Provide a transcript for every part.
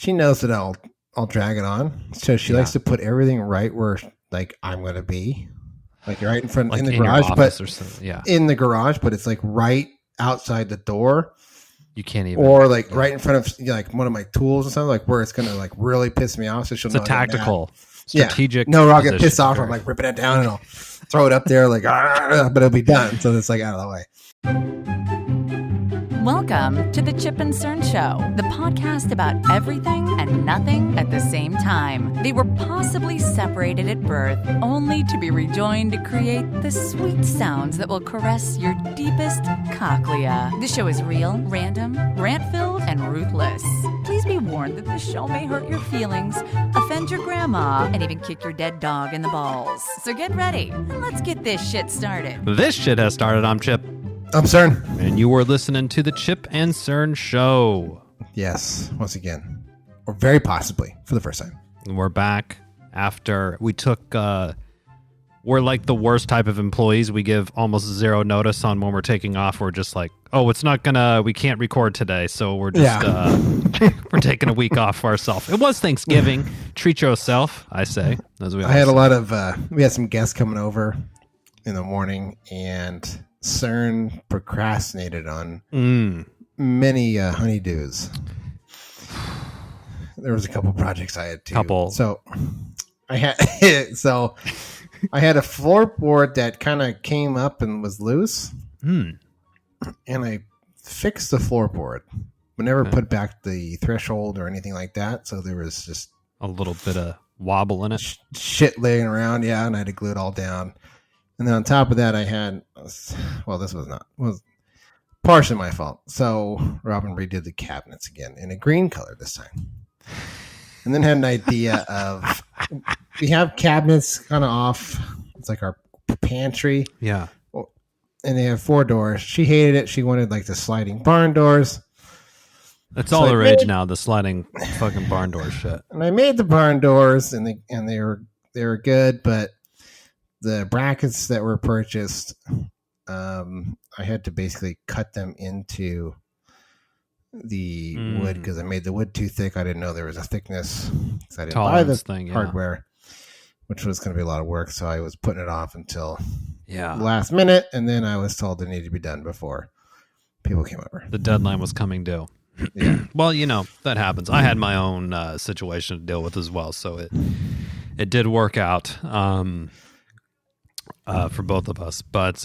she knows that I'll drag it on. So she likes to put everything right where like I'm going to be, like right in front like in the garage, but or in the garage, but it's like right outside the door. You can't even, or like right in front of like one of my tools or something, like where it's going to like really piss me off. So she'll know it's a tactical, strategic. No, I'll get pissed off. I'm like ripping it down and I'll throw it up there like, but it'll be done. So it's like out of the way. Welcome to the Chip and Cern Show, the podcast about everything and nothing at the same time. They were possibly separated at birth, only to be rejoined to create the sweet sounds that will caress your deepest cochlea. The show is real, random, rant-filled, and ruthless. Please be warned that this show may hurt your feelings, offend your grandma, and even kick your dead dog in the balls. So get ready, and let's get this shit started. This shit has started. I'm Chip. I'm Cern. And you were listening to the Chip and Cern Show. Yes, once again. Or very possibly for the first time. We're back after we took, we're like the worst type of employees. We give almost zero notice on when we're taking off. We're just like, oh, we can't record today. So we're just, we're taking a week off for ourselves. It was Thanksgiving. Treat yourself, I say. As we I had a lot of, we had some guests coming over in the morning, and Cern procrastinated on many honeydews. There was a couple projects I had to. So I had I had a floorboard that kind of came up and was loose, and I fixed the floorboard, but never put back the threshold or anything like that. So there was just a little bit of wobble in it, shit laying around. Yeah, and I had to glue it all down. And then on top of that, I had, well, this was partially my fault. So Robin redid the cabinets again in a green color this time. And then had an idea of, we have cabinets kind of off. It's like our pantry. Yeah. And they have 4 doors. She hated it. She wanted like the sliding barn doors. That's all the rage now, the sliding fucking barn door shit. And I made the barn doors, and they were good, but the brackets that were purchased, I had to basically cut them into the wood because I made the wood too thick. I didn't know there was a thickness because I didn't buy the hardware, which was going to be a lot of work. So I was putting it off until the last minute, and then I was told it needed to be done before people came over. The deadline was coming due. Yeah. Well, that happens. I had my own situation to deal with as well, so it did work out. For both of us, but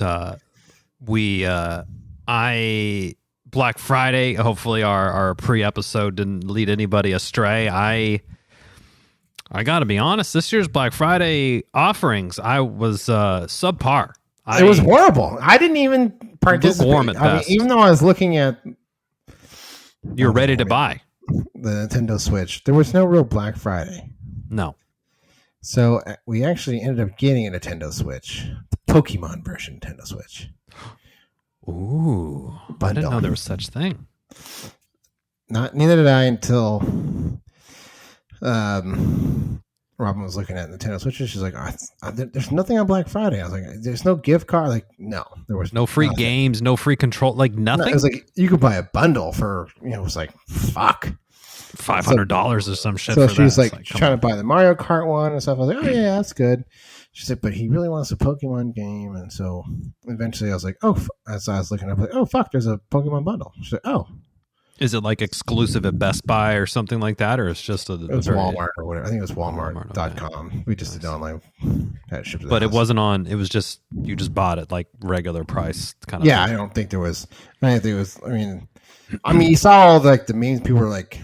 Black Friday, hopefully our pre-episode didn't lead anybody astray. I gotta be honest, this year's Black Friday offerings, I was subpar. It was horrible. I didn't even participate. Lukewarm at best. Even though I was looking at, you're ready to buy the Nintendo Switch, there was no real Black Friday. No. So we actually ended up getting a Nintendo Switch, the Pokemon version Nintendo Switch. Ooh, bundle. I didn't know there was such thing. Neither did I until Robin was looking at Nintendo Switch. She's like, "There's nothing on Black Friday." I was like, "There's no gift card." Like, no, there was no free games, no free control, like nothing. No, it was like you could buy a bundle for it was like fuck. $500 or some shit. So for she was like trying on. to buy the Mario Kart one and stuff. I was like, oh yeah, that's good. She said, but he really wants a Pokemon game, and so eventually I was like, oh, as I was looking up, like, oh fuck, there's a Pokemon bundle. She said, oh, is it like exclusive at Best Buy or something like that, or it's just it was Walmart or whatever? I think it was Walmart.com. Okay. We just did online. But it wasn't on. It was just you just bought it like regular price kind of. Yeah, thing. I don't think there was. I mean, you saw all like the memes. People were like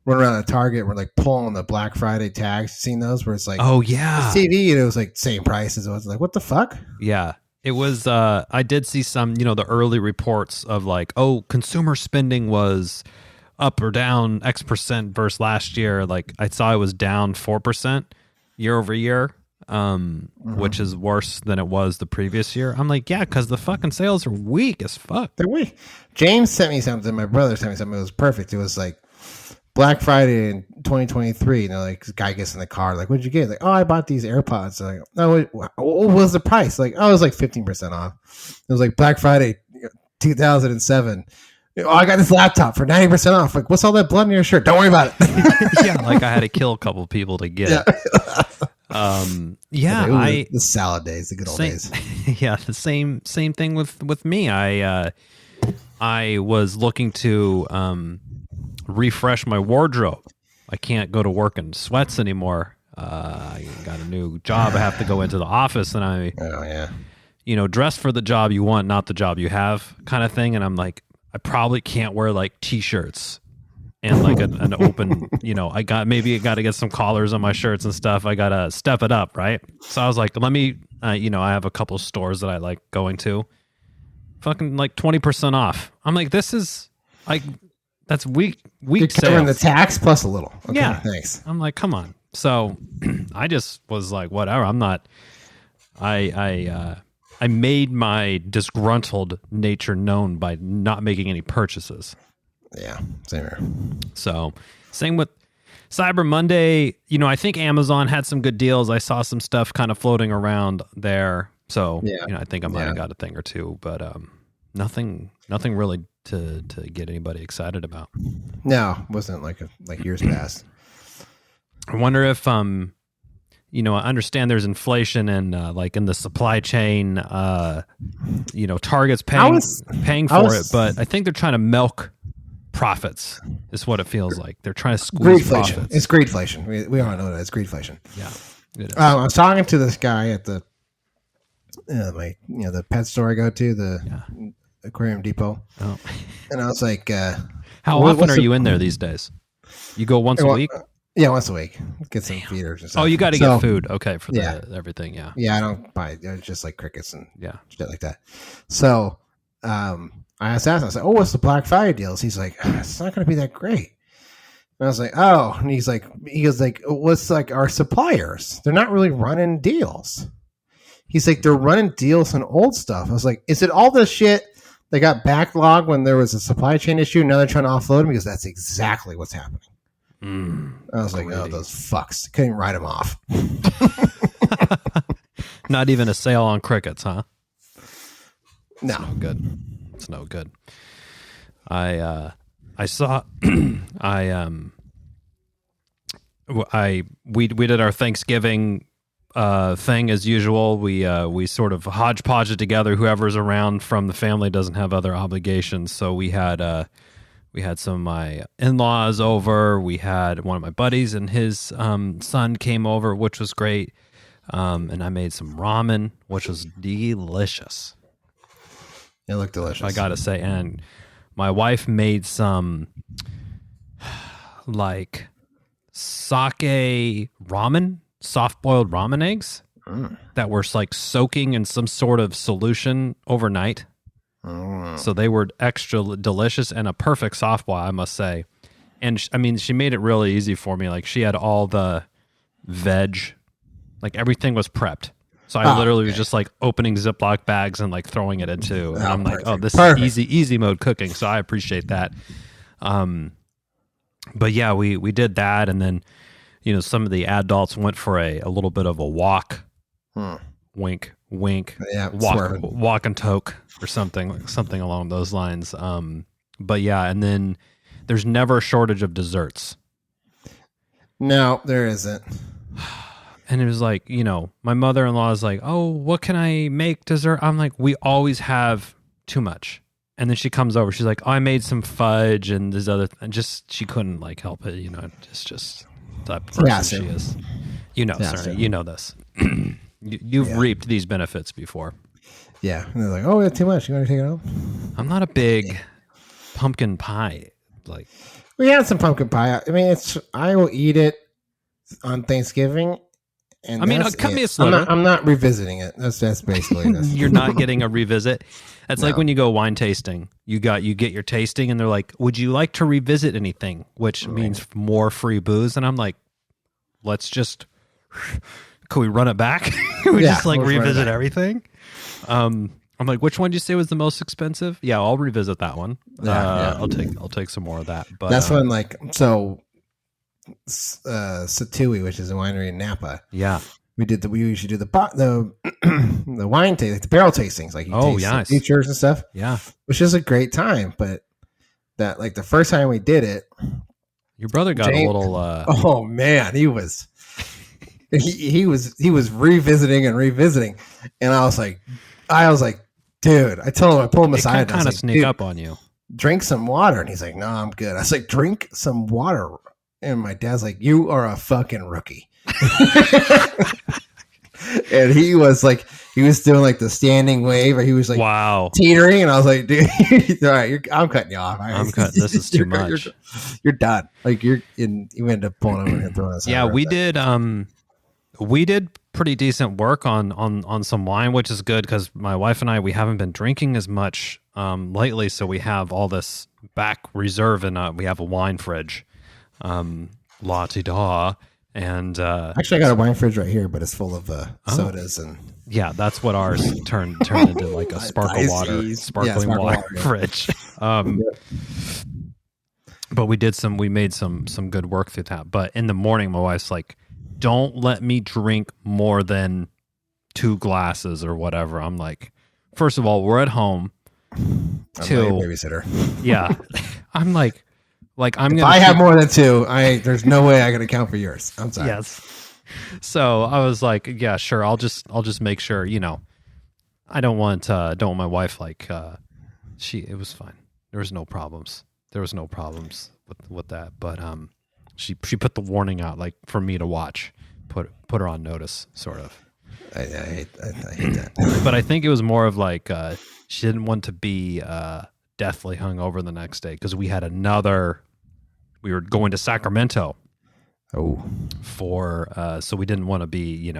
running around at Target, were like pulling the Black Friday tags. Seen those where it's like, oh yeah, TV, and it was like same price as it was. Like, what the fuck? Yeah, it was. I did see some, the early reports of like, oh, consumer spending was up or down X% versus last year. Like I saw it was down 4% year over year. Which is worse than it was the previous year. I'm like, yeah, because the fucking sales are weak as fuck. They're weak. James sent me something. My brother sent me something. It was perfect. It was like Black Friday in 2023. Like, this guy gets in the car. Like, what'd you get? Like, oh, I bought these AirPods. Like, oh, what was the price? Like, oh, it was like 15% off. It was like Black Friday 2007. Oh, I got this laptop for 90% off. Like, what's all that blood in your shirt? Don't worry about it. Yeah, like I had to kill a couple people to get it. The salad days, the good old days. Yeah, the same thing with me. I was looking to refresh my wardrobe. I can't go to work in sweats anymore. I got a new job. I have to go into the office, and dress for the job you want, not the job you have, kind of thing. And I'm like, I probably can't wear like t-shirts and like an open, I got to get some collars on my shirts and stuff. I got to step it up. Right. So I was like, let me, I have a couple of stores that I like going to, fucking like 20% off. I'm like, this is like, that's week You're covering the tax plus a little. Okay, yeah. Thanks. I'm like, come on. So I just was like, whatever. I'm not, I made my disgruntled nature known by not making any purchases. Yeah, same here. So, same with Cyber Monday. I think Amazon had some good deals. I saw some stuff kind of floating around there. So, I think I might have got a thing or two, but nothing really to get anybody excited about. No, wasn't like years past. I wonder if I understand there's inflation and like in the supply chain, Target's paying for it, but I think they're trying to milk profits is what it feels like. They're trying to squeeze profits. It's greedflation. We all know that it's greedflation. Yeah. I was talking to this guy at the the pet store I go to, the Aquarium Depot. Oh. And I was like, how often are you in there these days? You go once a week? Yeah, once a week. Get some feeders and stuff. Oh, you got to get food. Okay, for everything, yeah. Yeah, I don't buy just like crickets and shit like that. So I asked him, I said, what's the Black Friday deals? He's like, it's not going to be that great. And I was like, oh. And he goes like, what's like our suppliers? They're not really running deals. He's like, they're running deals on old stuff. I was like, is it all this shit they got backlogged when there was a supply chain issue? Now they're trying to offload them? Because that's exactly what's happening. I was like, oh, those fucks. Couldn't write them off. Not even a sale on crickets, huh? No. It's no good. I saw we did our Thanksgiving thing as usual. We sort of hodgepodge it together. Whoever's around from the family doesn't have other obligations, so we had some of my in-laws over. We had one of my buddies and his son came over, which was great. And I made some ramen, which was delicious. It looked delicious, I gotta say. And my wife made some like sake ramen, soft-boiled ramen eggs that were like soaking in some sort of solution overnight. So they were extra delicious and a perfect softball, I must say. And she made it really easy for me. Like she had all the veg, like everything was prepped. So I literally was just like opening Ziploc bags and like throwing it into. And I'm like, this is easy mode cooking. So I appreciate that. But yeah, we did that, and then some of the adults went for a little bit of a walk. Wink, wink. Yeah, walk and toke or something along those lines. But yeah, and then there's never a shortage of desserts. No, there isn't. And it was like, my mother-in-law is like, oh, what can I make dessert? I'm like, we always have too much. And then she comes over. She's like, oh, I made some fudge and this other and she couldn't like help it. It's just the type of person she is. Sir, you know this. You've reaped these benefits before. Yeah. And they're like, oh, we have too much. You want to take it home? I'm not a big pumpkin pie. Like, we had some pumpkin pie. I mean, I will eat it on Thanksgiving. And cut me a sliver. I'm not revisiting it. That's basically this. You're not getting a revisit. That's like when you go wine tasting. You get your tasting, and they're like, "Would you like to revisit anything?" Which means more free booze. And I'm like, "Let's just, can we run it back? Can we just revisit everything?" I'm like, "Which one did you say was the most expensive?" Yeah, I'll revisit that one. I'll take some more of that. But that's when Satui, which is a winery in Napa. Yeah, we usually do the wine tasting, like the barrel tastings, like you taste features and stuff. Yeah, which is a great time. But that like the first time we did it, Your brother got James, a little. oh man, he was revisiting and revisiting, and I was like, dude, I told him, I pulled him It aside, can kind of sneak up on you. drink some water, and he's like, no, I'm good. I was like, drink some water, and my dad's like, you are a fucking rookie. And he was like, he was doing like the standing wave, or he was like, Wow, teetering, and I was like, dude, all right, I'm cutting you off. I'm cutting. This is too much. You're done. Like you ended up pulling him and throwing us. Yeah, we did. We did pretty decent work on some wine, which is good because my wife and I, we haven't been drinking as much lately, so we have all this back reserve, and we have a wine fridge, la-ti-da. And actually, I got a wine fridge right here, but it's full of sodas and yeah, that's what ours turned into, like a sparkling water fridge. But we made some good work through that. But in the morning, my wife's like, "Don't let me drink more than 2 glasses or whatever." I'm like, first of all, we're at home. I'm not your babysitter. Yeah, I'm like I'm if gonna. I have more than 2, there's no way I can account for yours. I'm sorry. Yes. So I was like, yeah, sure. I'll just make sure. I don't want my wife like. It was fine. There was no problems. With that. But she put the warning out like for me to watch. Put her on notice, sort of. I hate that. But I think it was more of like she didn't want to be deathly hungover the next day because we were going to Sacramento. Oh, so we didn't want to be,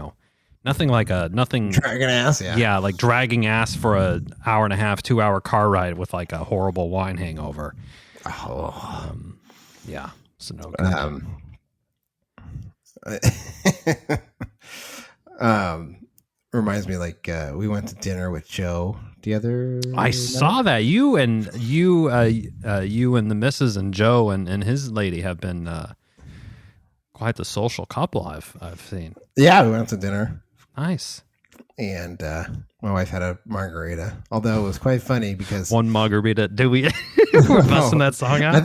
nothing dragging ass. Yeah, like dragging ass for an hour and a half, 2-hour car ride with like a horrible wine hangover. Oh, yeah, so no good. Reminds me, like we went to dinner with Joe the other. I saw that you and the missus and Joe and his lady have been quite the social couple I've seen. Yeah, we went to dinner. Nice. And my wife had a margarita, although it was quite funny because one margarita. Do we? We're busting that song out. I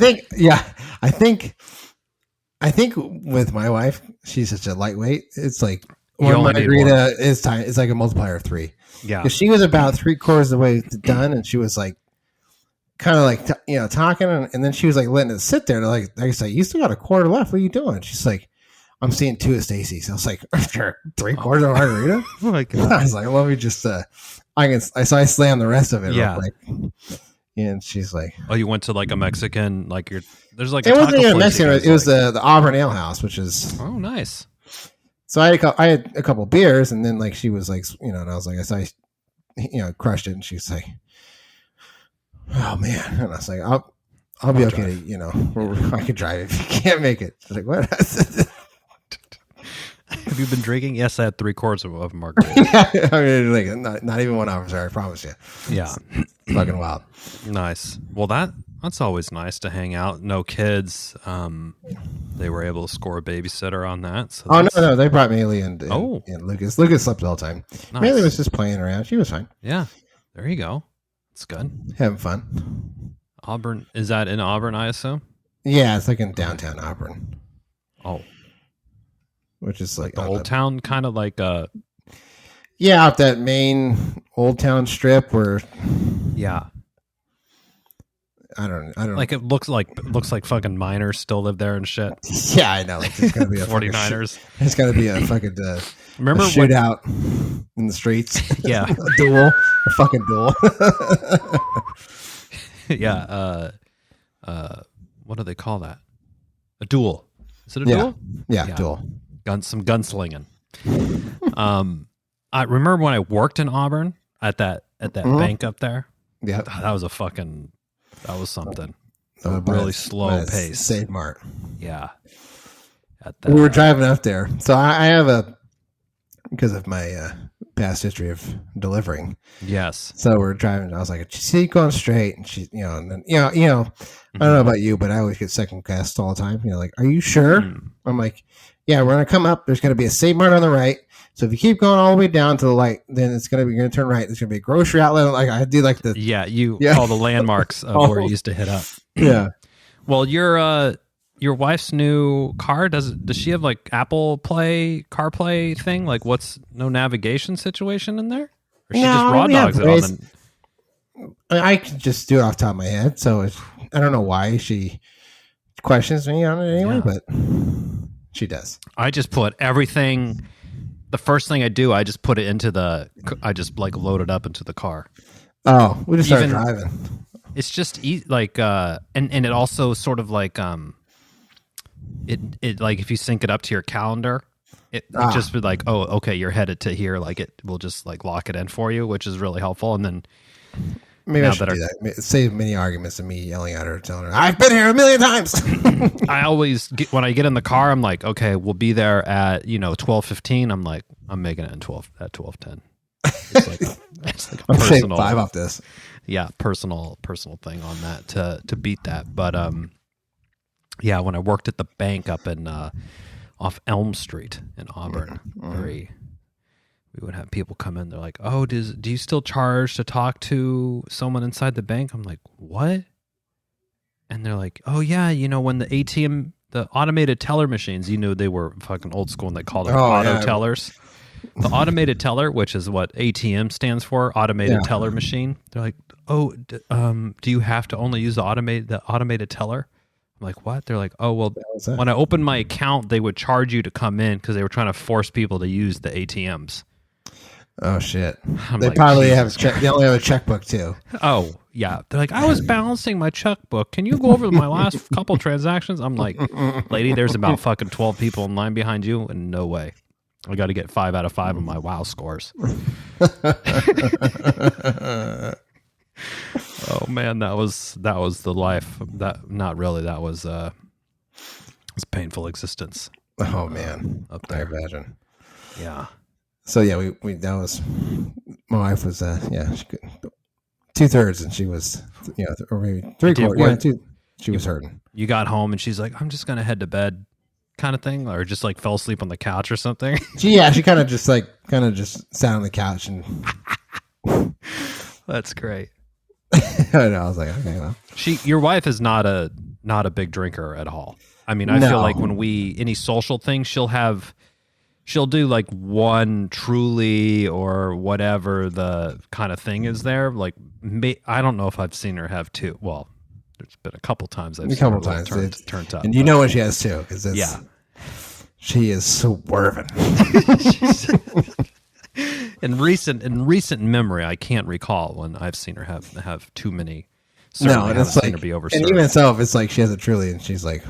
think with my wife, she's such a lightweight. It's like one margarita is time. It's like a multiplier of 3. Yeah, because she was about 3/4 of the way done, and she was like, kind of like talking, and then she was like letting it sit there. And like I say, you still got a quarter left. What are you doing? She's like, I'm seeing 2 of Stacy's. I was like, sure, 3/4 of margarita. Oh my God. I was like, let me just. So I slammed the rest of it. Yeah. Real quick. And she's like, oh, you went to like a Mexican, like there's like it wasn't even Mexican. It was the Auburn Ale House, which is nice. So I had a couple beers, and then like she was like, and I was like, I crushed it, and she's like, oh man, and I was like, I'll be okay, I can drive if you can't make it. I was like, what? Have you been drinking? Yes, I had 3/4 of a margarita. Yeah, I mean, like not even 1 officer, I promise you. Yeah, it's fucking wild. Nice. Well, that's always nice to hang out. No kids. They were able to score a babysitter on that. So no, they brought Maylee and Lucas. Lucas slept all the time. Nice. Maylee was just playing around. She was fine. Yeah, there you go. It's good. Having fun. Auburn, is that in Auburn? I assume. Yeah, it's like in downtown Auburn. Oh. Which is like the old town, kind of like up that main old town strip where I don't know. Like it looks like fucking miners still live there and shit. Yeah, I know. Like there's gonna be a 49ers. There's gonna be a fucking remember a shootout in the streets. Yeah, a fucking duel. Yeah. What do they call that? A duel. Is it a duel? Yeah, duel. Some gunslinging. I remember when I worked in Auburn at that bank up there. Yeah, that was something. A really slow pace. Save Mart. Yeah. We were driving up there, so I have because of my past history of delivering. Yes. So we're driving. I was like, "See, going straight," and she, and then, I don't know about you, but I always get second guessed all the time. Like, are you sure? I'm like, yeah, we're gonna come up. There's gonna be a Save Mart on the right. So if you keep going all the way down to the light, then you're going to turn right. There's going to be a grocery outlet. Like I do like the all the landmarks of where you used to hit up. Yeah. Well, your wife's new car, does she have like Apple Play, CarPlay thing? Like no navigation situation in there? Or she just raw dogs it on I can just do it off the top of my head. So I don't know why she questions me on it anyway, but she does. I just put everything. The first thing I do, I just put it into I just like load it up into the car. Oh, we just started driving. It's just like, and it also sort of like, it like if you sync it up to your calendar, it just be like, oh, okay, you're headed to here. Like it will just like lock it in for you, which is really helpful. And then maybe I should do that. Save many arguments of me yelling at her, telling her I've been here a million times. I always when I get in the car, I'm like, okay, we'll be there at 12:15. I'm like, I'm making it at 12:10. It's like a I'm personal 5 off this. Yeah, personal thing on that to beat that. But yeah, when I worked at the bank up in off Elm Street in Auburn, we would have people come in. They're like, "Oh, do you still charge to talk to someone inside the bank?" I'm like, "What?" And they're like, "Oh yeah, when the ATM, the automated teller machines, they were fucking old school, and they called them auto tellers." The automated teller, which is what ATM stands for, automated teller machine. They're like, "Oh, do you have to only use the automated teller?" I'm like, "What?" They're like, "Oh, well, when I opened my account, they would charge you to come in because they were trying to force people to use the ATMs." Oh shit! They probably have they only have a checkbook too. Oh yeah, they're like, "I was balancing my checkbook. Can you go over my last couple transactions?" I'm like, "Lady, there's about fucking 12 people in line behind you, and no way. I got to get 5 out of 5 on my WoW scores." Oh man, that was the life. That not really. That was it's painful existence. Oh man, up there. I imagine. Yeah. So yeah, we that was my wife was she could, 2/3 and she was or maybe 3/4 she was hurting. You got home and she's like, "I'm just gonna head to bed," kind of thing, or just like fell asleep on the couch or something. She kind of just sat on the couch and. That's great. I know. I was like, okay, well. Your wife is not a big drinker at all. I mean, I feel like when any social thing, she'll do like one Truly or whatever the kind of thing is there. Like, I don't know if I've seen her have 2. Well, there's been a couple times I've seen her turned up. And when she has 2, because she is swerving. In recent memory, I can't recall when I've seen her have too many. Certainly haven't seen her be overserved. And even itself, it's like she has a Truly, and she's like,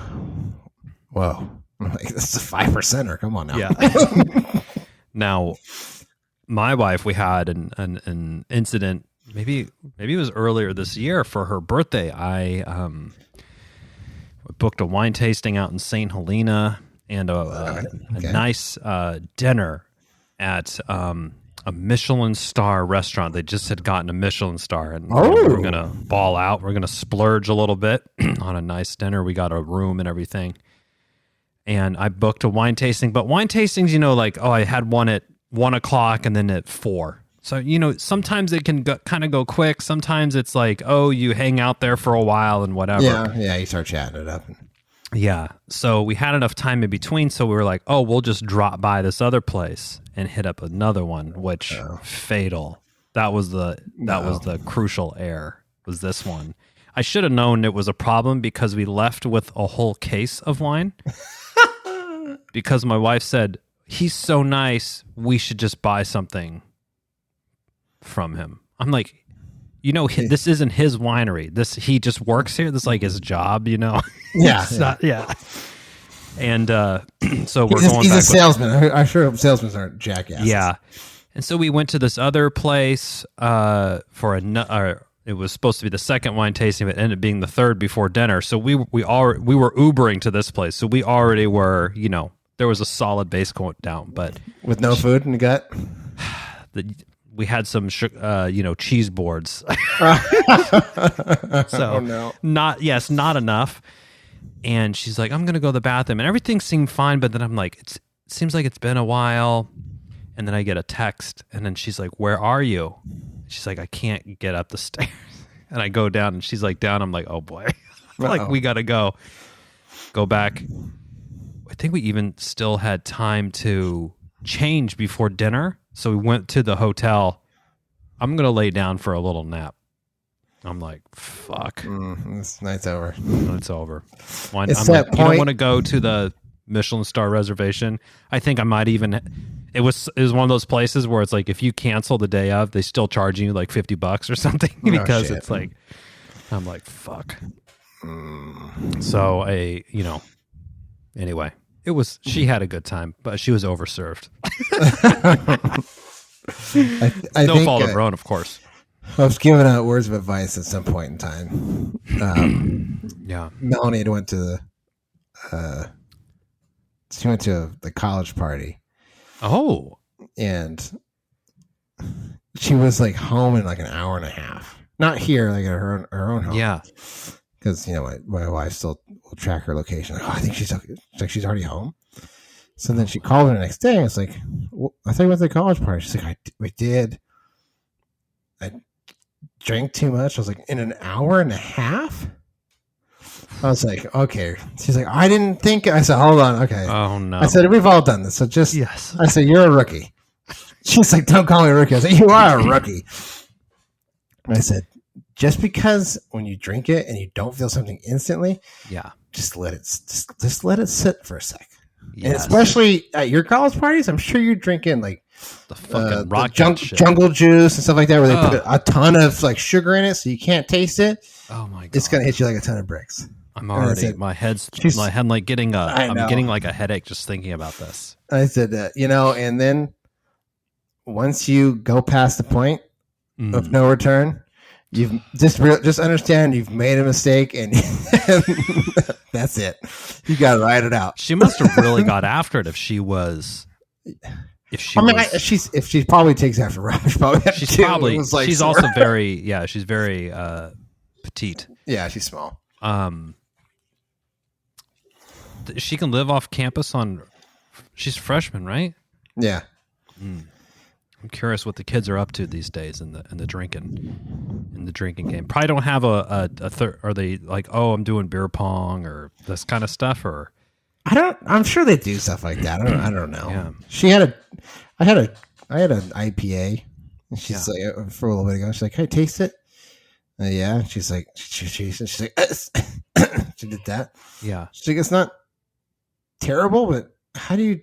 "Whoa!" I'm like, "This is a 5%er. Come on now." Yeah. Now, my wife, we had an incident. Maybe it was earlier this year for her birthday. I booked a wine tasting out in St. Helena and a nice dinner at a Michelin star restaurant. They just had gotten a Michelin star, and we were going to ball out. We're going to splurge a little bit on a nice dinner. We got a room and everything. And I booked a wine tasting. But wine tastings, I had one at 1 o'clock and then at 4. So, sometimes it can kind of go quick. Sometimes it's like, oh, you hang out there for a while and whatever. Yeah, you start chatting it up. Yeah. So we had enough time in between. So we were like, oh, we'll just drop by this other place and hit up another one, which fatal. That was the crucial error, was this one. I should have known it was a problem because we left with a whole case of wine. Because my wife said, "He's so nice, we should just buy something from him." I'm like, this isn't his winery. He just works here. This is like his job, Yeah. Yeah. And so we're going back. He's a salesman. I'm sure salesmen aren't jackasses. Yeah. And so we went to this other place for it was supposed to be the second wine tasting, but it ended up being the third before dinner. So we were Ubering to this place. So we already were, there was a solid base going down, but with no food in the gut. We had some, cheese boards. So not enough. And she's like, "I'm going to go to the bathroom," and everything seemed fine. But then I'm like, it seems like it's been a while. And then I get a text, and then she's like, "Where are you?" She's like, "I can't get up the stairs." And I go down, and she's like, "Down." I'm like, "Oh boy." Like, we got to go back. I think we even still had time to change before dinner. So we went to the hotel. I'm going to lay down for a little nap. I'm like, fuck. This night's over. It's over. I'm It's like, that you don't point- want to go to the Michelin star reservation. I think I might even, it was one of those places where it's like, if you cancel the day of, they still charge you like $50 or something because shit. it's like, I'm like, fuck. So anyway, she had a good time, but she was overserved. I No think, fault of her own, of course. I was giving out words of advice at some point in time. Yeah. Melanie had went to the college party, Oh, and she was like home in like an hour and a half. Not here, like at her own home. yeah. Because my wife still will track her location. Like, I think she's already home. So then she called her the next day. And it's like, I thought you went to the college party. She's like, we did. I drank too much. I was like, in an hour and a half. I was like, okay. She's like, I didn't think. I said, hold on, okay. Oh no. I said, we've all done this. So just yes. I said, you're a rookie. She's like, don't call me a rookie. I said, you are a rookie. And I said, just because when you drink it and you don't feel something instantly, Yeah. just let it sit for a sec. Yes. And especially at your college parties, I'm sure you're drinking like the fucking the rock shit. jungle juice and stuff like that, where they put a ton of like sugar in it, so you can't taste it. Oh my god. It's gonna hit you like a ton of bricks. I'm already said, my head like getting I I'm know. getting like a headache just thinking about this. I said, and then once you go past the point of no return, you've just understand you've made a mistake, and that's it. You got to ride it out. She must have really got after it if she was. If she probably takes after Rob, she's she's also very she's very petite. Yeah, she's small. She can live off campus she's a freshman, right? Yeah. I'm curious what the kids are up to these days in the drinking game. Probably don't have are they like, oh, I'm doing beer pong or this kind of stuff, or I'm sure they do stuff like that. I don't know. Yeah. I had an IPA, and she's like, for a little bit ago, she's like, hey, taste it. Yeah. She's like, she's like, she did that. Yeah. She's like, it's not terrible, but how do you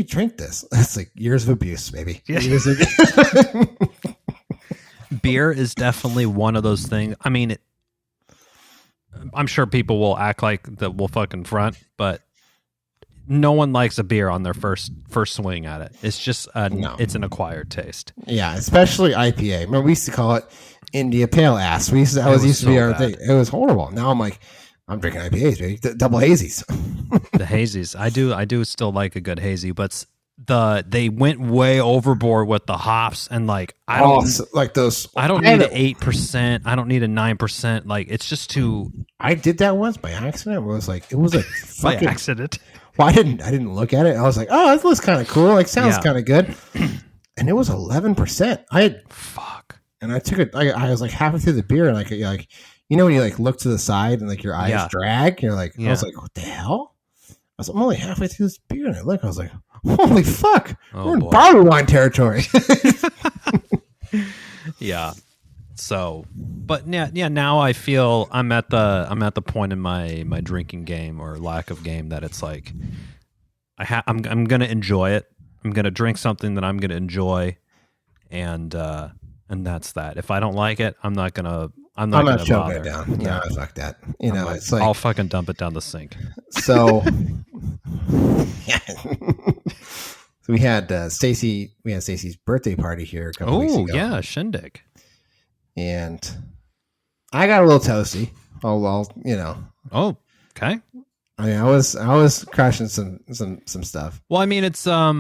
drink this? It's like years of abuse, baby. Yeah. Beer is definitely one of those things. I mean, I'm sure people will act like that will fucking front, but no one likes a beer on their first swing at it. It's just it's an acquired taste. Yeah, especially IPA. Remember, we used to call it India Pale Ass. That used to be our thing. It was horrible. Now I'm like, I'm drinking IPAs, baby. Double hazies. The hazies. I do still like a good hazy, but they went way overboard with the hops, and like I don't need an 8%. I don't need a 9%. Like, it's just too. I did that once by accident. It was a By accident. Well, I didn't look at it. I was like, oh, this looks kind of cool. Like, sounds kind of good. And it was 11%. Fuck. And I took it. I was like halfway through the beer, and like when you like look to the side and like your eyes drag, you're like, I was like, what the hell? I'm only halfway through this beer, and I was like, holy fuck, we're in barley wine territory. Yeah. So, but yeah. Now I feel I'm at the point in my drinking game or lack of game that it's like I'm gonna enjoy it. I'm gonna drink something that I'm gonna enjoy, and that's that. If I don't like it, I'm not gonna choking it down. Yeah, no, fuck that. It's like I'll fucking dump it down the sink. So, so we had Stacy's birthday party here a couple weeks ago. Oh yeah, shindig. And I got a little toasty. Oh, okay. I mean, I was crushing some stuff. Well, I mean, it's a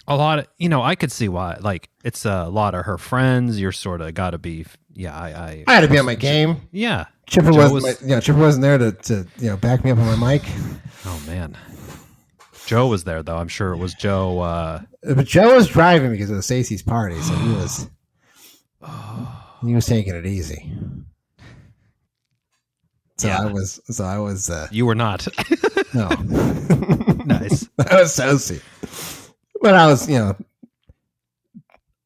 lot of, I could see why. Like, it's a lot of her friends. You're sort of got to be. Yeah, I had to be on my game. Yeah, Chipper wasn't there to back me up on my mic. Oh man, Joe was there though. I'm sure it was Joe. But Joe was driving because it was Stacey's party, so he was taking it easy. So Yeah. I was. You were not. No. Nice. I was Sosie. But I was,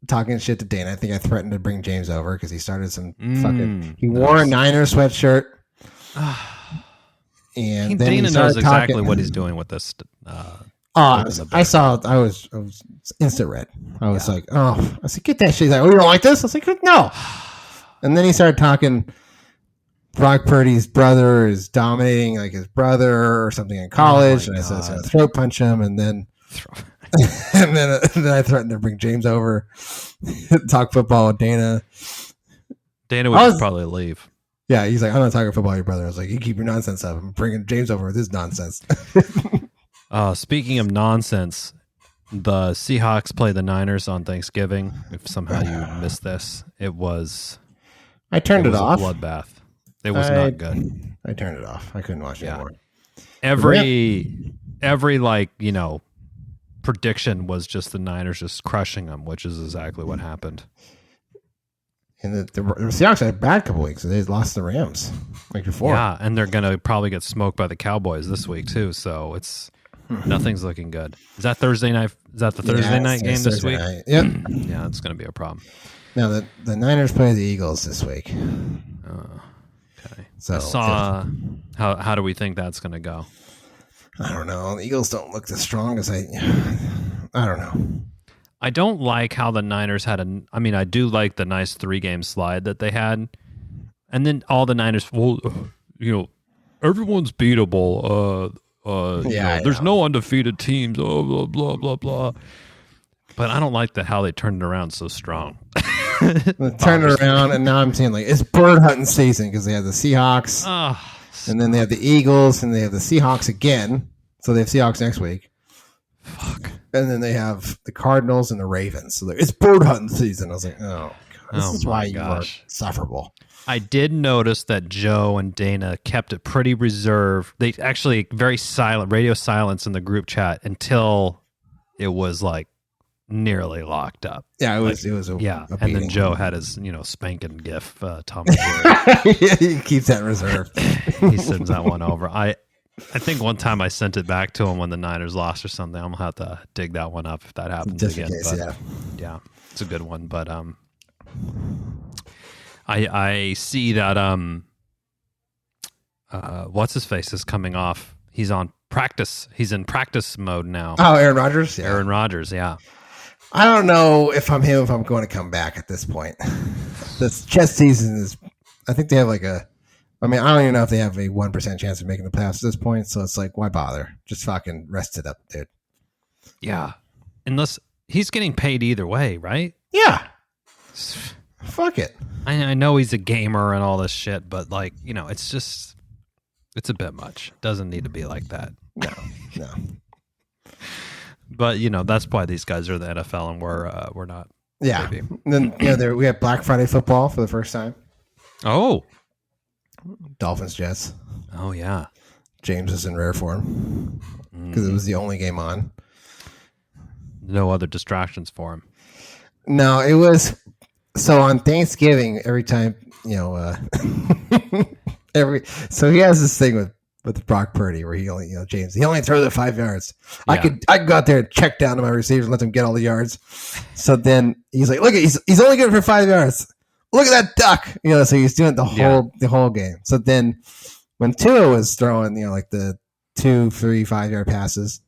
talking shit to Dana. I think I threatened to bring James over because he started some fucking. He wore a Niners sweatshirt. And then Dana knows exactly what he's doing with this. I was instant red. I was like, oh, I said, get that shit. He's like, oh, you don't like this? I was like, no. And then he started talking. Brock Purdy's brother is dominating like his brother or something in college, and I said I was going to throat punch him, and then I threatened to bring James over, talk football with Dana. Dana would probably leave. Yeah, he's like, I'm not talking football with your brother. I was like, you keep your nonsense up. I'm bringing James over with his nonsense. Speaking of nonsense, the Seahawks play the Niners on Thanksgiving. If somehow you missed this, it was. I turned it off. A bloodbath. It was not good. I turned it off. I couldn't watch it anymore. Every prediction was just the Niners just crushing them, which is exactly what happened. And the Seahawks had a bad couple weeks. They lost the Rams like before. Yeah, and they're going to probably get smoked by the Cowboys this week too. So it's nothing's looking good. Is that Thursday night? Is that the Thursday night game this week? Yep. Yeah, it's going to be a problem. Now the Niners play the Eagles this week. Okay. So I saw. How do we think that's going to go? I don't know. The Eagles don't look the strongest. I don't know. I don't like how the Niners had I do like the nice 3-game slide that they had. And then all the Niners, everyone's beatable. There's no undefeated teams. Blah, blah, blah, blah, blah. But I don't like how they turned it around so strong. Turn it around, and now I'm seeing it's bird hunting season because they have the Seahawks, and then they have the Eagles, and they have the Seahawks again. So they have Seahawks next week. Fuck. And then they have the Cardinals and the Ravens. So it's bird hunting season. I was like, oh, God, this is why you are sufferable. I did notice that Joe and Dana kept it pretty reserved. They actually very silent, radio silence in the group chat until it was nearly locked up. Yeah, it was a and then Joe had his spanking gif Tom and Jerry. Yeah, he keeps that reserved. He sends that one over. I think one time I sent it back to him when the Niners lost or something. I'm gonna have to dig that one up if that happens just again. In case, yeah, it's a good one. But I see that what's his face is coming off. He's on practice. He's in practice mode now. Oh, Aaron Rodgers. Yeah. Aaron Rodgers. Yeah. I don't know if I'm him, if I'm going to come back at this point. This chess season is, I think they have I don't even know if they have a 1% chance of making the playoffs at this point. So it's why bother? Just fucking rest it up, dude. Yeah. Unless he's getting paid either way, right? Yeah. Fuck it. I know he's a gamer and all this shit, but it's a bit much. Doesn't need to be like that. No. But that's why these guys are the NFL and we're not. Yeah. And then we have Black Friday football for the first time. Oh. Dolphins Jets. Oh yeah. James is in rare form because it was the only game on. No other distractions for him. No, it was so on Thanksgiving every time so he has this thing with Brock Purdy where he only James he only throws it 5 yards. Yeah. I could go out there and check down to my receivers and let them get all the yards. So then he's like, look, he's only good for 5 yards. Look at that duck. So he's doing the whole game. So then when Tua was throwing, the 2, 3, 5 yard passes,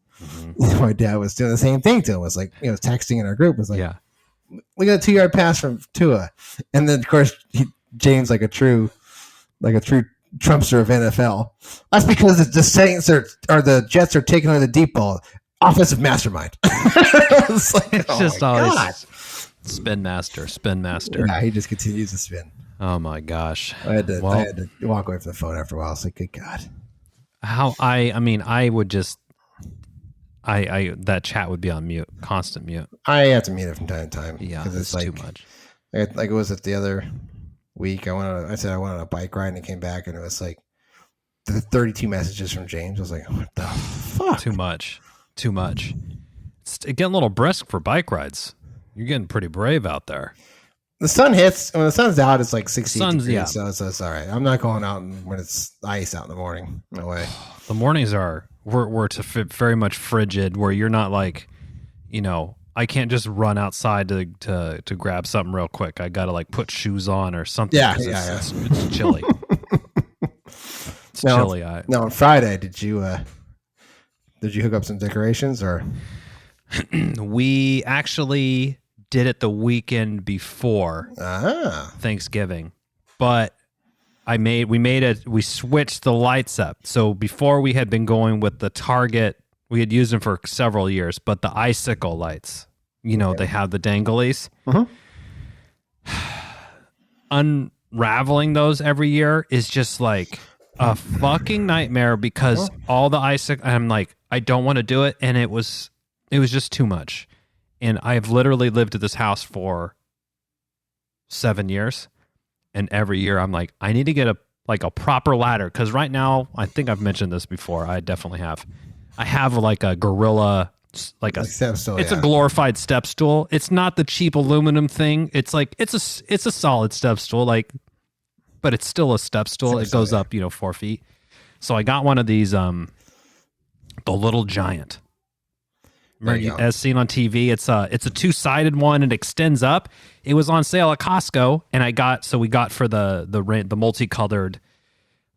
my dad was doing the same thing to him. Was texting in our group was look at a 2 yard pass from Tua. And then of course James like a true Trumpster of NFL. That's because the Saints the Jets are taking on the deep ball. Offensive mastermind. It's just always spin master. Yeah, he just continues to spin. Oh my gosh. I had to walk away from the phone after a while. I was like, good God. I would just that chat would be on mute, constant mute. I have to mute it from time to time. Yeah, because it's too much. It was the other week. I said I went on a bike ride and it came back and it was the 32 messages from James. I was like, what the fuck? Too much. too much. It's getting a little brisk for bike rides. You're getting pretty brave out there. The sun hits, when the sun's out, it's like 60 degrees, yeah. so it's all right. I'm not going out when it's ice out in the morning. No way. The mornings we're very much frigid, where you're not like, I can't just run outside to grab something real quick. I got to like put shoes on or something. Yeah. It's chilly. It's chilly. Now on Friday, did you hook up some decorations or? We actually did it the weekend before Thanksgiving, but we switched the lights up. So before we had been going with the Target, we had used them for several years, but the icicle lights, they have the danglies. Unraveling those every year is just like a fucking nightmare because all the icicle, I'm like, I don't want to do it. And it was just too much. And I have literally lived at this house for 7 years. And every year I'm like, I need to get a proper ladder. Because right now, I think I've mentioned this before. I definitely have. I have like a Gorilla, like a step stool. It's a glorified step stool. It's not the cheap aluminum thing. It's like it's a solid step stool, but it's still a step stool. It goes up, 4 feet. So I got one of these, the Little Giant. As seen on TV, it's a 2-sided one. It extends up. It was on sale at Costco, and we got for the multicolored,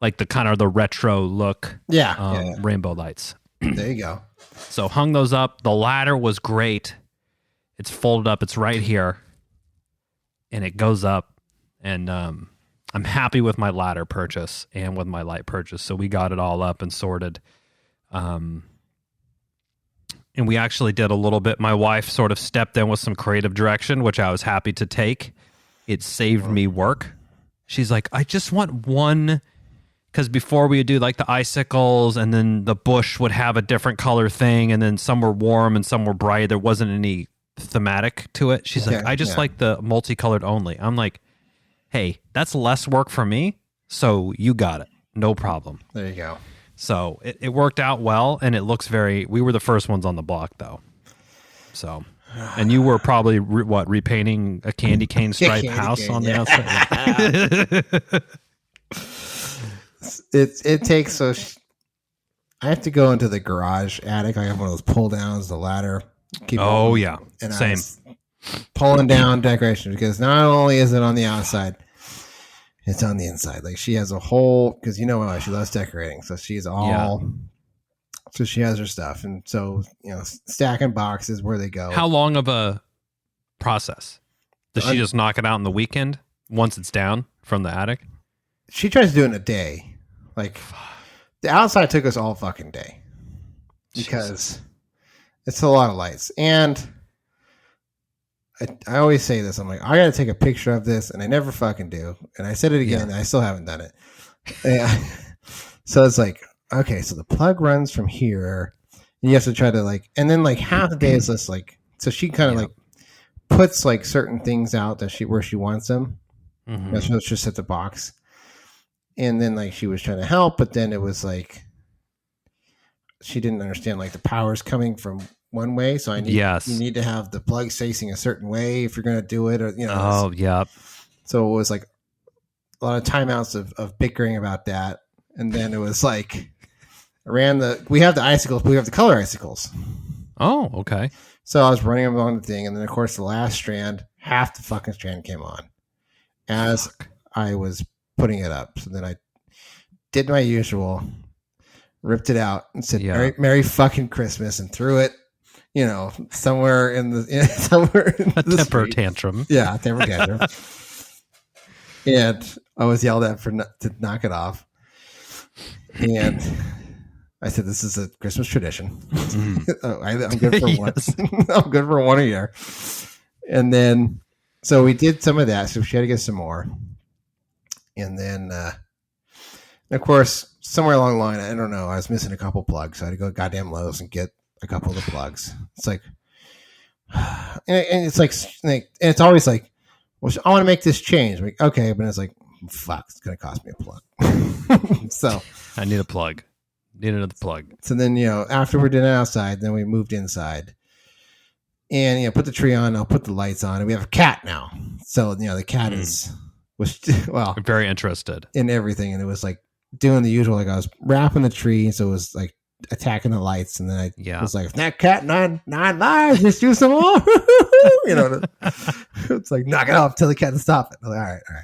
like the kind of the retro look, rainbow lights. There you go. So hung those up. The ladder was great. It's folded up. It's right here, and it goes up. And I'm happy with my ladder purchase and with my light purchase. So we got it all up and sorted. And we actually did a little bit. My wife sort of stepped in with some creative direction, which I was happy to take. It saved me work. She's like, I just want one, because before we would do like the icicles, and then the bush would have a different color thing, and then some were warm and some were bright. There wasn't any thematic to it. She's like, I just like the multicolored only. I'm like, hey, that's less work for me, so you got it. No problem. There you go. So it worked out well, and it looks we were the first ones on the block, though. So, and you were probably, repainting a candy cane striped house on the outside? It takes, so I have to go into the garage attic. I have one of those pull downs, the ladder. And same. Pulling down decorations, because not only is it on the outside, it's on the inside. Like she has a whole, because she loves decorating, so she's all, so she has her stuff, and so stacking boxes where they go. How long of a process? Does she just knock it out in the weekend once it's down from the attic? She tries to do it in a day. Like the outside took us all fucking day because it's a lot of lights. And I always say this. I'm like, I got to take a picture of this, and I never fucking do. And I said it again, and I still haven't done it. So it's like, okay, so the plug runs from here, and you have to try to and then half the day is just so she kind of puts certain things out that where she wants them. Mm-hmm. So it's just at the box. And then she was trying to help, but then it was she didn't understand the power's coming from one way, so you need to have the plugs facing a certain way if you're going to do it, or So it was a lot of timeouts of bickering about that, and then it was we have the icicles, but we have the color icicles. Oh, okay. So I was running them on the thing, and then of course the last strand, half the fucking strand came on as I was putting it up. So then I did my usual, ripped it out, and said Merry fucking Christmas, and threw it somewhere in the temper street. Tantrum. Yeah, a temper tantrum. And I was yelled at to knock it off. And I said, "This is a Christmas tradition. I'm good for one. I'm good for one a year." And then, so we did some of that. So she had to get some more. And then, of course, somewhere along the line, I don't know, I was missing a couple plugs. So I had to go to goddamn Lowe's and get a couple of the plugs. It's and it's and it's always well, I want to make this change. I'm like, okay, but it's fuck, it's going to cost me a plug. So I need a plug. Need another plug. So then, after we did it outside, then we moved inside. And, put the tree on. I'll put the lights on. And we have a cat now. So, the cat was I'm very interested in everything. And it was like doing the usual. Like I was wrapping the tree. So it was like attacking the lights. And then I was like, that cat, nine lives. Just do some more. It's like, knock it off. Tell the cat to stop it. I'm like, all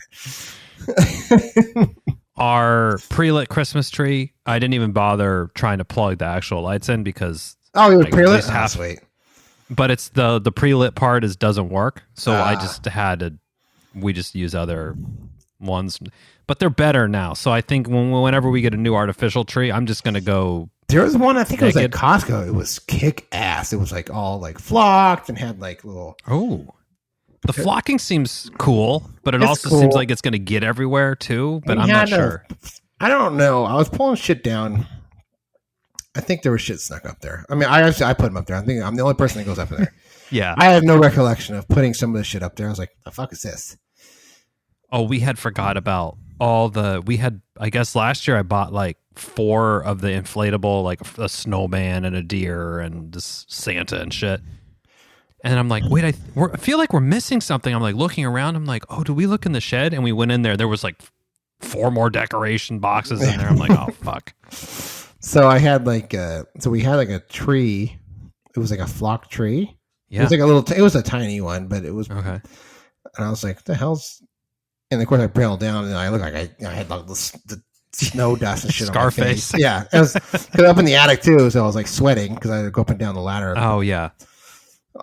right. Our pre-lit Christmas tree, I didn't even bother trying to plug the actual lights in because you were pre-lit? Sweet. But it's the pre-lit part doesn't work. So I just we just use other ones, but they're better now. So I think whenever we get a new artificial tree, I'm just going to go. There was one, I think it was at Costco. It was kick ass. It was like all like flocked and had like little. Oh, the flocking seems cool, but it also seems like it's going to get everywhere too. But I'm not sure. I don't know. I was pulling shit down. I think there was shit snuck up there. I mean, I put them up there. I think I'm the only person that goes up there. Yeah. I have no recollection of putting some of the shit up there. I was like, the fuck is this? Oh, we had forgot about I guess last year I bought like 4 of the inflatable, like a snowman and a deer and this Santa and shit. And I'm like, wait, I feel like we're missing something. I'm like looking around. I'm like, oh, do we look in the shed? And we went in there. There was like 4 more decoration boxes in there. I'm like, oh, fuck. So I had we had like a tree. It was like a flock tree. Yeah. It was like it was a tiny one, but it was. Okay. And I was like, the hell's. And of course I brailled down and I looked like I had like the snow dust and shit Scarface. on my face. Yeah. It was up in the attic too. So I was like sweating because I had to go up and down the ladder. Oh, yeah.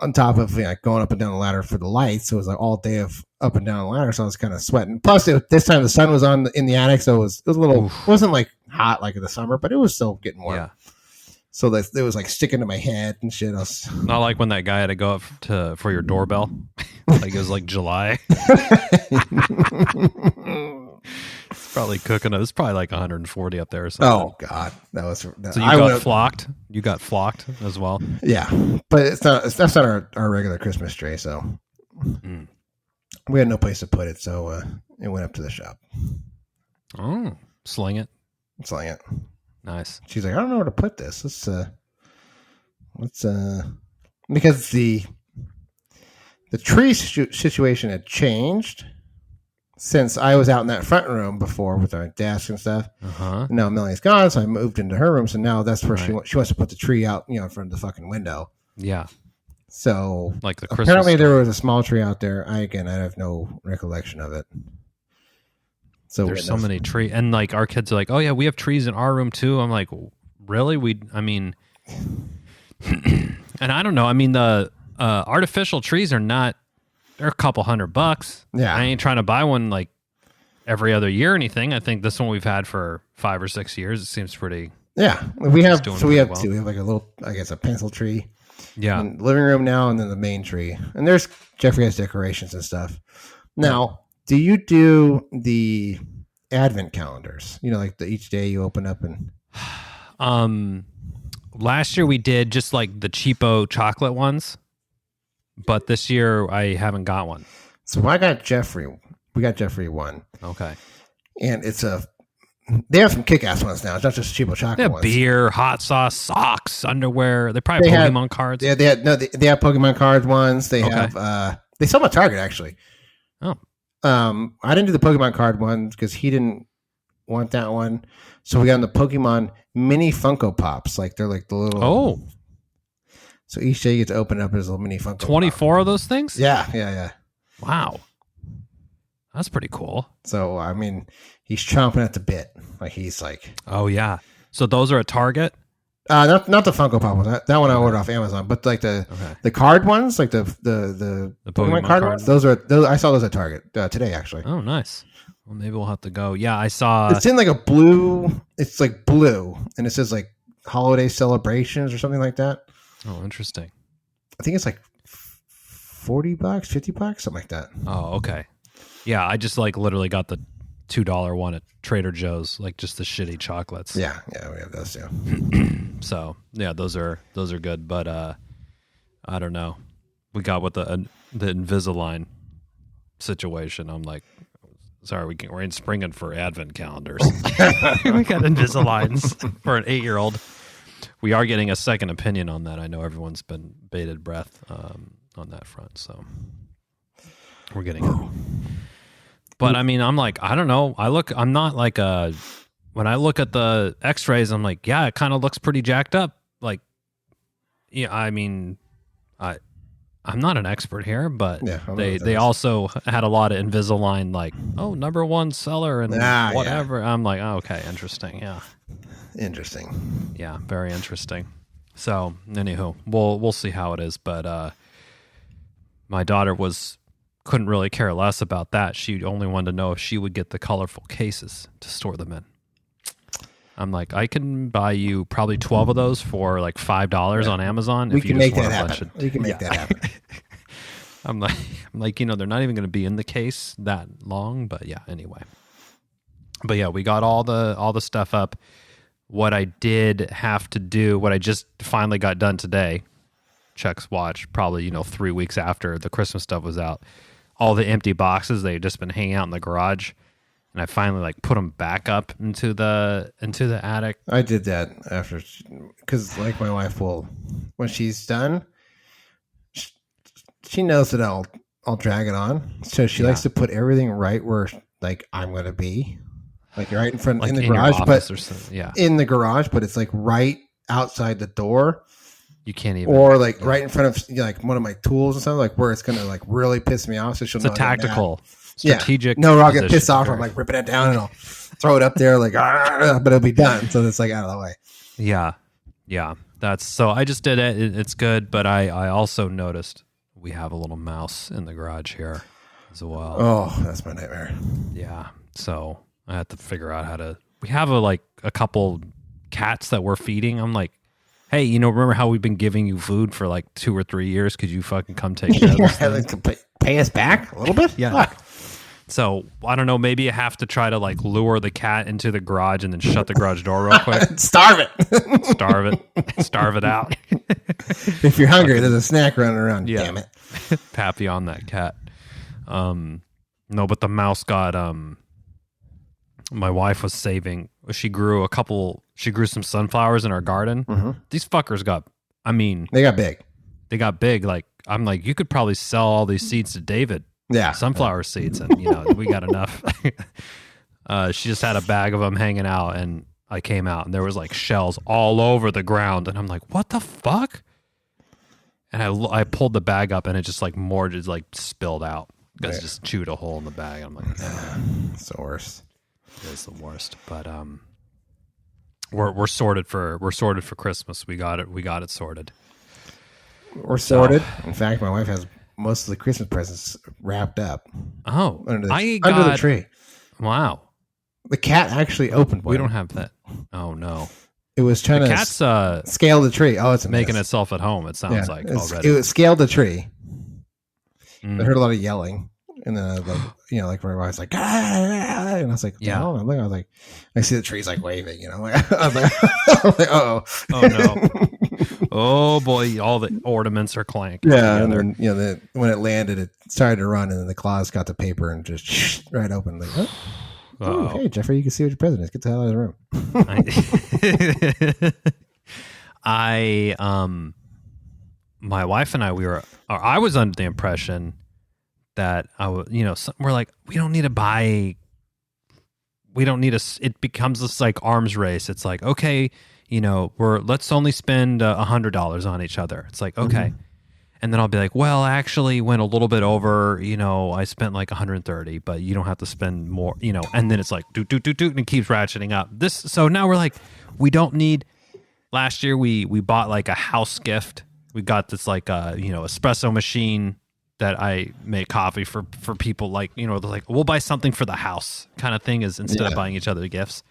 On top of going up and down the ladder for the lights. So it was like all day of up and down the ladder. So I was kind of sweating. Plus this time the sun was in the attic. So it was a little, it wasn't like hot like in the summer, but it was still getting warm. Yeah. So that it was like sticking to my head and shit. Not like when that guy had to go up for your doorbell. Like it was like July. It's probably cooking. It was probably like 140 up there or something. Oh God, so you got flocked. You got flocked as well. Yeah, but that's not our regular Christmas tree. So we had no place to put it, so it went up to the shop. Oh, sling it. Nice. She's like, I don't know where to put this. Let's because the tree situation had changed since I was out in that front room before with our desk and stuff. Now Melanie's gone, so I moved into her room. So now that's where she wants to put the tree out, in front of the fucking window. Yeah. So like the Christmas apparently there was a small tree out there. I have no recollection of it. So there's so many trees, and like our kids are like, oh yeah, we have trees in our room too. I'm like, really? And I don't know. I mean, the artificial trees they're a couple $100. Yeah. I ain't trying to buy one like every other year or anything. I think this one we've had for 5 or 6 years. It seems pretty. Yeah. We have two. We have like a little, I guess, a pencil tree. Yeah. In the living room now, and then the main tree. And there's Jeffrey has decorations and stuff. Now, do you do the advent calendars? Like each day you open up and. Last year we did just like the cheapo chocolate ones, but this year I haven't got one. So I got Jeffrey. We got Jeffrey one. Okay. And they have some kick-ass ones now. It's not just cheapo chocolate ones. Beer, hot sauce, socks, underwear. They probably have Pokemon cards. Yeah, they have Pokemon card ones. They have they sell them at Target actually. Oh. I didn't do the Pokemon card one because he didn't want that one. So we got the Pokemon mini Funko Pops. Like they're like the little. Oh. So each day you get to open up as a little mini Funko 24 of those things? Yeah. Wow. That's pretty cool. So, I mean, he's chomping at the bit. Like he's like. Oh, yeah. So those are at Target? Not the Funko Pop one. That one I ordered off Amazon. But like the card ones, like the Pokemon card ones, those I saw those at Target today actually. Oh, nice. Well, maybe we'll have to go. Yeah, I saw. It's in like a blue. It's like blue, and it says like holiday celebrations or something like that. Oh, interesting. I think it's like $40, $50, something like that. Oh, okay. Yeah, I just like literally got the $2 one at Trader Joe's, like just the shitty chocolates. Yeah, we have those too. So yeah, those are good, but I don't know. We got with the Invisalign situation. I'm like, Sorry, we're springing for advent calendars. We got Invisaligns for an 8-year-old. We are getting a second opinion on that. I know everyone's been bated breath on that front, so we're getting it. But I mean, I'm like, I don't know. I'm not like when I look at the X-rays, I'm like, yeah, it kind of looks pretty jacked up. Like, yeah, I mean, I'm not an expert here, but they also had a lot of Invisalign, like, oh, #1 seller and whatever. Yeah. I'm like, oh, okay, interesting. Yeah. Interesting. Yeah, very interesting. So, anywho, we'll see how it is. But my daughter couldn't really care less about that. She only wanted to know if she would get the colorful cases to store them in. I'm like, I can buy you probably 12 of those for like $5 on Amazon. We can make that happen. We can make that happen. I'm like, they're not even going to be in the case that long, but yeah, anyway. But yeah, we got all the stuff up. What I did have to do, what I just finally got done today, checks watch, probably, 3 weeks after the Christmas stuff was out. All the empty boxes, they had just been hanging out in the garage. And I finally put them back up into the attic. I did that after, because like my wife will, when she's done, she knows that I'll drag it on. So she likes to put everything right where like I'm gonna be, like right in front in the garage, but in the garage, but it's like right outside the door. You can't even, or like right in front of like one of my tools or something, like where it's gonna like really piss me off. So she'll know it's a tactical. Strategic. Yeah. No, I'll get pissed off. I'm like ripping it down and I'll throw it up there, like, but it'll be done. So it's like out of the way. Yeah. That's so. I just did it. It's good, but I also noticed we have a little mouse in the garage here as well. Oh, that's my nightmare. Yeah. So I had to figure out how to. We have a couple cats that we're feeding. I'm like, hey, remember how we've been giving you food for like 2 or 3 years? Could you fucking come take care of this? Pay us back a little bit? Yeah. So, I don't know, maybe you have to try to lure the cat into the garage and then shut the garage door real quick. Starve it. Starve it out. If you're hungry, there's a snack running around. Yeah. Damn it. Pappy on that cat. No, but the mouse got, my wife was saving, she grew some sunflowers in our garden. Mm-hmm. These fuckers they got big. They got big. Like, I'm like, you could probably sell all these seeds to David. Yeah. Sunflower seeds. And, we got enough. She just had a bag of them hanging out. And I came out and there was shells all over the ground. And I'm like, what the fuck? And I pulled the bag up and it just more just spilled out. Because it just chewed a hole in the bag. I'm like, it's the worst. It is the worst. But we're sorted for Christmas. We got it sorted. We're sorted. So, in fact, my wife has most of the Christmas presents wrapped up. Oh, under the tree. Wow. The cat actually opened one. We don't have that. Oh no. It was trying to scale the tree. Oh, it's making itself at home. It sounds like already. It scaled the tree. I heard a lot of yelling, and then I was my wife's like, ah, and I was like, yeah. I was like, I see the trees waving, I was like, oh no. Oh boy, all the ornaments are clanking. Yeah, together. And then when it landed, it started to run, and then the claws got the paper and just right open. Like, oh, hey Jeffrey, you can see what your president is. Get the hell out of the room. My wife and I was under the impression that we're like, we don't need it becomes this arms race. It's like, okay, let's only spend $100 on each other. It's like, okay. Mm-hmm. And then I'll be like, well, I actually went a little bit over, I spent $130, but you don't have to spend more, and then it's like, doot, and it keeps ratcheting up. So now we're like, we don't need, last year we bought a house gift. We got this espresso machine that I make coffee for people we'll buy something for the house kind of thing instead of buying each other gifts.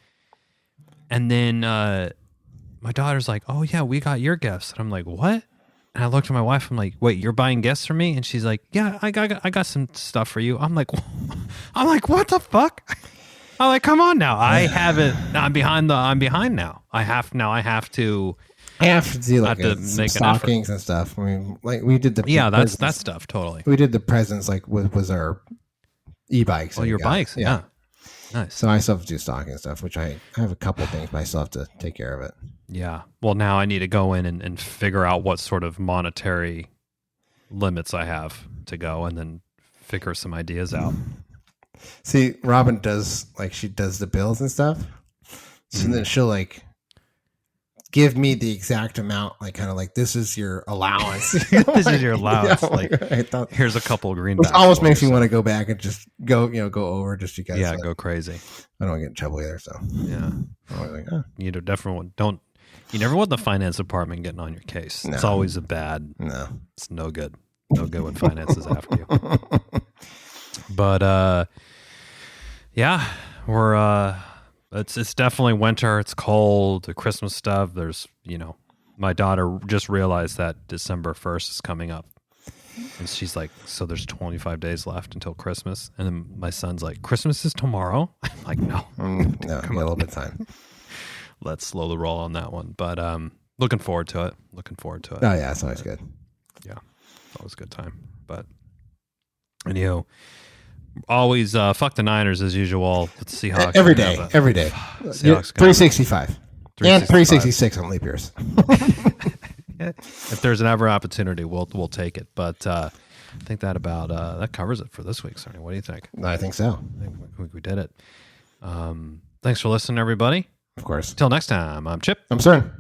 And then my daughter's like, oh yeah, we got your gifts. And I'm like, what? And I looked at my wife. I'm like, wait, you're buying gifts for me? And she's like, yeah, I got some stuff for you. I'm like, what the fuck? I'm like, come on now. I haven't. I'm behind now. I have to do some stockings and stuff. I mean, we did the that stuff totally. We did the presents was our E-bikes. Oh, your bikes. Yeah. Nice. So I still have to do stocking stuff, which I have a couple of things, but I still have to take care of it. Yeah. Well, now I need to go in and figure out what sort of monetary limits I have to go, and then figure some ideas out. See, Robin does, like, she does the bills and stuff. So then she'll, like, give me the exact amount, like, kind of like, this is your allowance. This is your allowance. Yeah, like, I thought, here's a couple of greenbacks. it almost makes me want to go back and just go over just because. Yeah, go crazy. I don't want to get in trouble either. So yeah, I'm like, oh. You definitely don't. You never want the finance department getting on your case. No. It's always a bad. No, it's no good. No good when finance is after you. But yeah, we're it's definitely winter. It's cold. The Christmas stuff. There's my daughter just realized that December 1st is coming up. And she's like, so there's 25 days left until Christmas. And then my son's like, Christmas is tomorrow? I'm like, no. No, you got a little bit of time. Let's slow the roll on that one. But looking forward to it. Oh, yeah, it's always good. Yeah, it's always a good time. But, always fuck the Niners as usual. Let's see how every day. Seahawks 365. And 366 on leap years. If there's an ever opportunity, we'll take it. But I think that about that covers it for this week, Sonny. What do you think? I think so. I think we did it. Thanks for listening, everybody. Of course. Till next time, I'm Chip. I'm Cern.